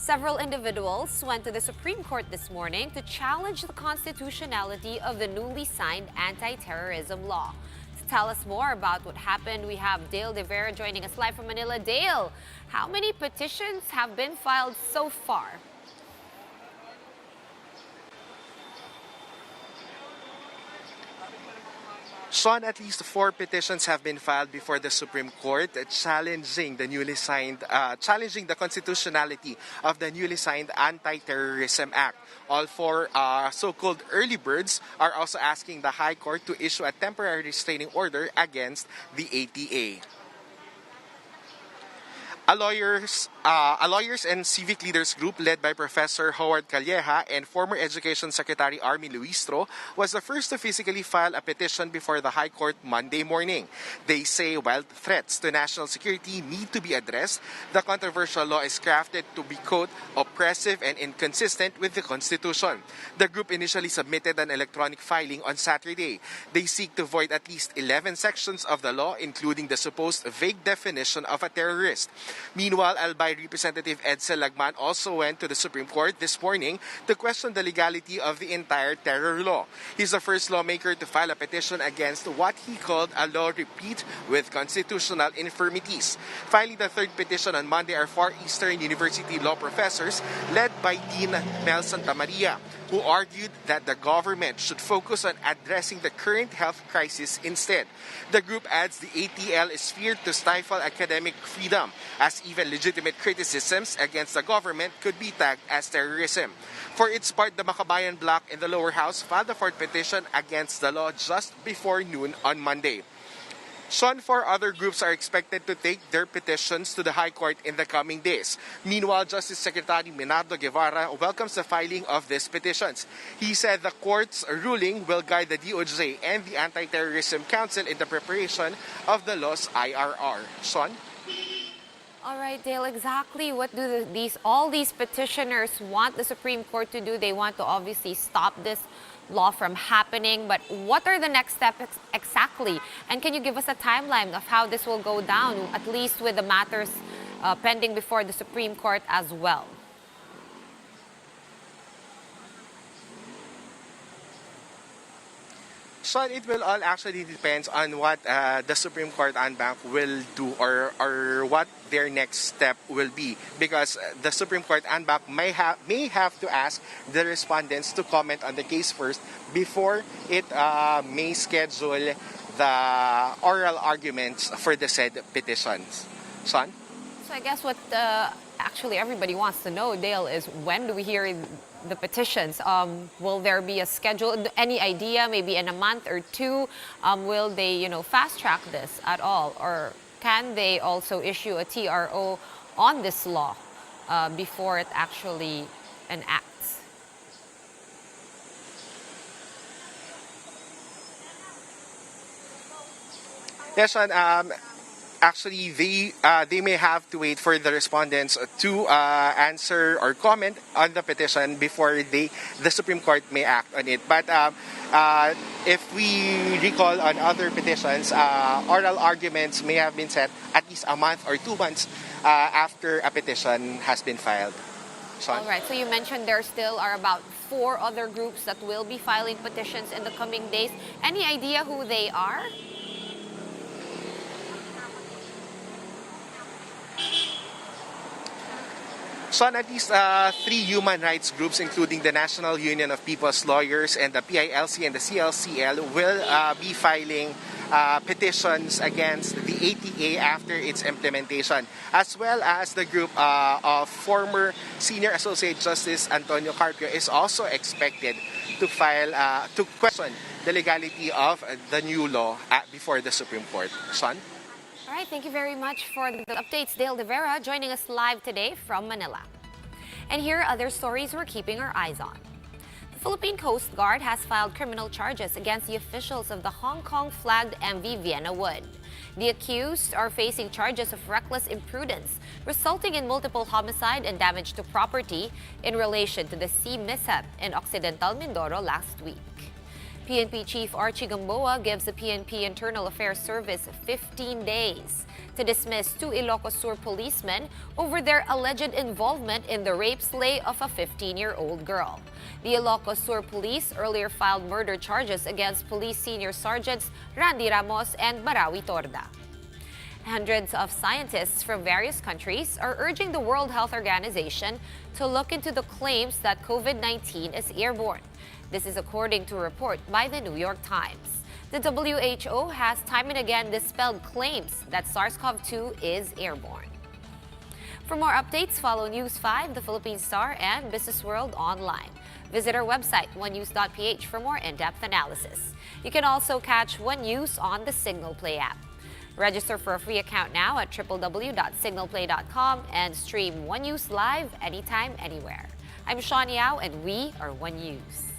Several individuals went to the Supreme Court this morning to challenge the constitutionality of the newly signed anti-terrorism law. To tell us more about what happened, we have Dale De Vera joining us live from Manila. Dale, how many petitions have been filed so far? Sean, at least 4 petitions have been filed before the Supreme Court challenging the constitutionality of the newly signed Anti-Terrorism Act. All 4 so-called early birds are also asking the High Court to issue a temporary restraining order against the ATA. A lawyers and civic leaders group led by Professor Howard Calleja and former Education Secretary Army Luistro was the first to physically file a petition before the High Court Monday morning. They say while threats to national security need to be addressed, the controversial law is crafted to be, quote, oppressive and inconsistent with the Constitution. The group initially submitted an electronic filing on Saturday. They seek to void at least 11 sections of the law, including the supposed vague definition of a terrorist. Meanwhile, Albay Representative Edsel Lagman also went to the Supreme Court this morning to question the legality of the entire terror law. He's the first lawmaker to file a petition against what he called a law replete with constitutional infirmities. Filing the third petition on Monday are 4 Eastern University law professors led by Dean Mel Santamaria, who argued that the government should focus on addressing the current health crisis instead. The group adds the ATL is feared to stifle academic freedom, as even legitimate criticisms against the government could be tagged as terrorism. For its part, the Makabayan Bloc in the lower house filed a fourth petition against the law just before noon on Monday. Sean, 4 other groups are expected to take their petitions to the High Court in the coming days. Meanwhile, Justice Secretary Menardo Guevara welcomes the filing of these petitions. He said the court's ruling will guide the DOJ and the Anti-Terrorism Council in the preparation of the law's IRR. Sean? All right, Dale, exactly what do all these petitioners want the Supreme Court to do? They want to obviously stop this law from happening, but what are the next steps exactly? And can you give us a timeline of how this will go down, at least with the matters pending before the Supreme Court as well? So it will all actually depends on what the Supreme Court en banc will do or what their next step will be, because the Supreme Court en banc may have to ask the respondents to comment on the case first before it may schedule the oral arguments for the said petitions. Son? So I guess what actually everybody wants to know, Dale, is when do we hear the petitions? Will there be a schedule? Any idea? Maybe in a month or 2? Will they, fast track this at all? Or can they also issue a TRO on this law before it actually enacts? Yes, Sean. Actually, they may have to wait for the respondents to answer or comment on the petition before the Supreme Court may act on it. But if we recall on other petitions, oral arguments may have been set at least a month or 2 months after a petition has been filed. Sean? All right, so you mentioned there still are about 4 other groups that will be filing petitions in the coming days. Any idea who they are? So at least 3 human rights groups, including the National Union of People's Lawyers and the PILC and the CLCL, will be filing petitions against the ATA after its implementation, as well as the group of former Senior Associate Justice Antonio Carpio is also expected to file to question the legality of the new law before the Supreme Court. Sean? All right, thank you very much for the updates. Dale De Vera joining us live today from Manila. And here are other stories we're keeping our eyes on. The Philippine Coast Guard has filed criminal charges against the officials of the Hong Kong-flagged MV Vienna Wood. The accused are facing charges of reckless imprudence, resulting in multiple homicide and damage to property in relation to the sea mishap in Occidental Mindoro last week. PNP Chief Archie Gamboa gives the PNP Internal Affairs Service 15 days to dismiss 2 Ilocos Sur policemen over their alleged involvement in the rape slay of a 15-year-old girl. The Ilocos Sur Police earlier filed murder charges against Police Senior Sergeants Randy Ramos and Marawi Torda. Hundreds of scientists from various countries are urging the World Health Organization to look into the claims that COVID-19 is airborne. This is according to a report by the New York Times. The WHO has time and again dispelled claims that SARS-CoV-2 is airborne. For more updates, follow News 5, the Philippine Star, and Business World online. Visit our website, onenews.ph, for more in-depth analysis. You can also catch One News on the Signal Play app. Register for a free account now at www.signalplay.com and stream One News live anytime, anywhere. I'm Sean Yao, and we are One News.